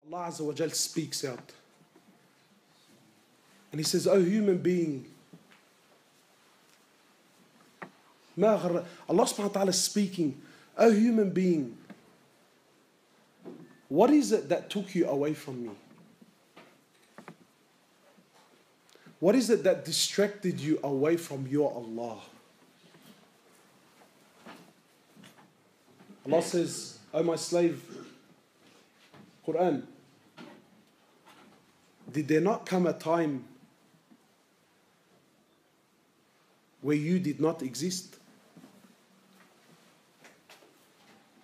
Allah Azza wa Jal speaks out. And He says, "O human being, Allah subhanahu wa ta'ala is speaking, O human being, what is it that took you away from me? What is it that distracted you away from your Allah?" Allah says, "O my slave, Quran, did there not come a time where you did not exist?"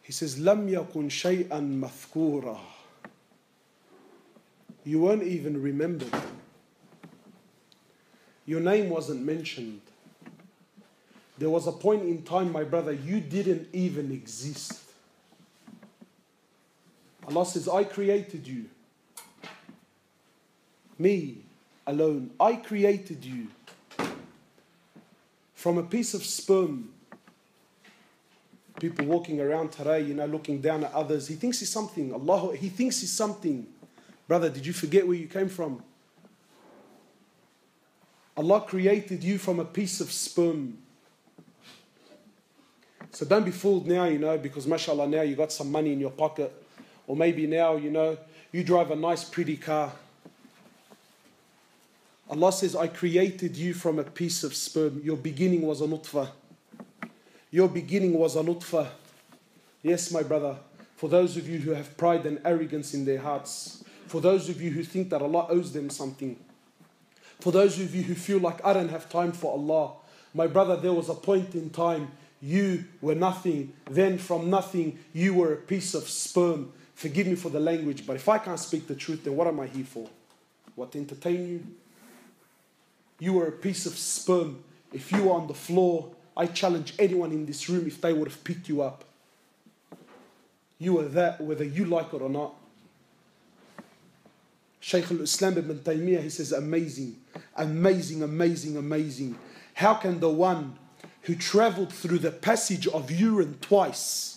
He says, "Lam yakun shay'an mathkura." You weren't even remembered. Your name wasn't mentioned. There was a point in time, my brother, you didn't even exist. Allah says, "I created you. Me alone. I created you from a piece of sperm." People walking around today, looking down at others. He thinks he's something. He thinks he's something. Brother, did you forget where you came from? Allah created you from a piece of sperm. So don't be fooled now, because mashallah now you got some money in your pocket. Or maybe now, you drive a nice pretty car. Allah says, "I created you from a piece of sperm." Your beginning was a nutfah. Your beginning was a nutfah. Yes, my brother, for those of you who have pride and arrogance in their hearts, for those of you who think that Allah owes them something, for those of you who feel like, "I don't have time for Allah," my brother, there was a point in time you were nothing. Then from nothing, you were a piece of sperm. Forgive me for the language, but if I can't speak the truth, then what am I here for? What, to entertain you? You were a piece of sperm. If you were on the floor, I challenge anyone in this room if they would have picked you up. You were that, whether you like it or not. Shaykh al-Islam ibn Taymiyyah, he says, amazing, amazing, amazing, amazing. How can the one who traveled through the passage of urine twice,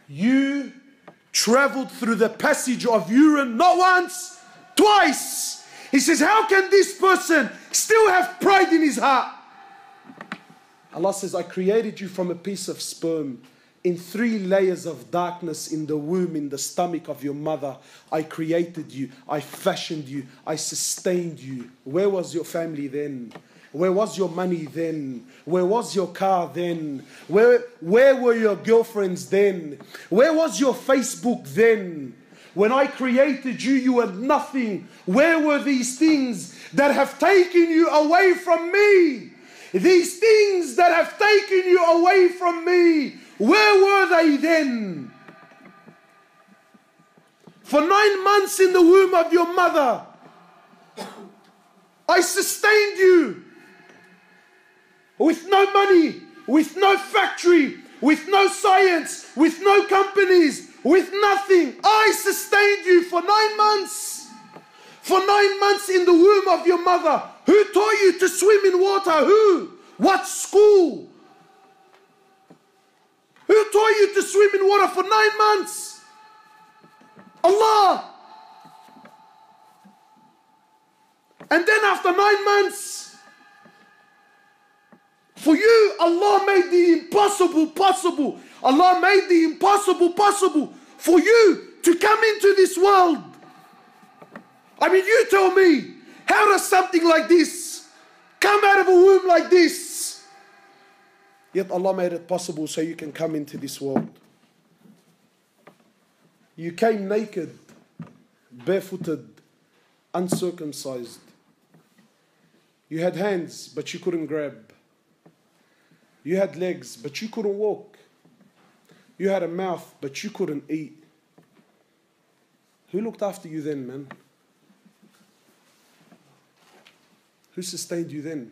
you traveled through the passage of urine not once, twice. He says, how can this person still have pride in his heart? Allah says, "I created you from a piece of sperm in 3 layers of darkness in the womb, in the stomach of your mother. I created you. I fashioned you. I sustained you." Where was your family then? Where was your money then? Where was your car then? Where were your girlfriends then? Where was your Facebook then? When I created you, you were nothing. Where were these things that have taken you away from me? These things that have taken you away from me, where were they then? For 9 months in the womb of your mother, I sustained you. With no money, with no factory, with no science, with no companies, with nothing. I sustained you for 9 months. For 9 months in the womb of your mother. Who taught you to swim in water? Who? What school? Who taught you to swim in water for 9 months? Allah. And then after 9 months, for you, Allah made the impossible possible. Allah made the impossible possible for you to come into this world. I mean, you tell me, how does something like this come out of a womb like this? Yet Allah made it possible so you can come into this world. You came naked, barefooted, uncircumcised. You had hands, but you couldn't grab. You had legs, but you couldn't walk. You had a mouth, but you couldn't eat. Who looked after you then, man? Who sustained you then?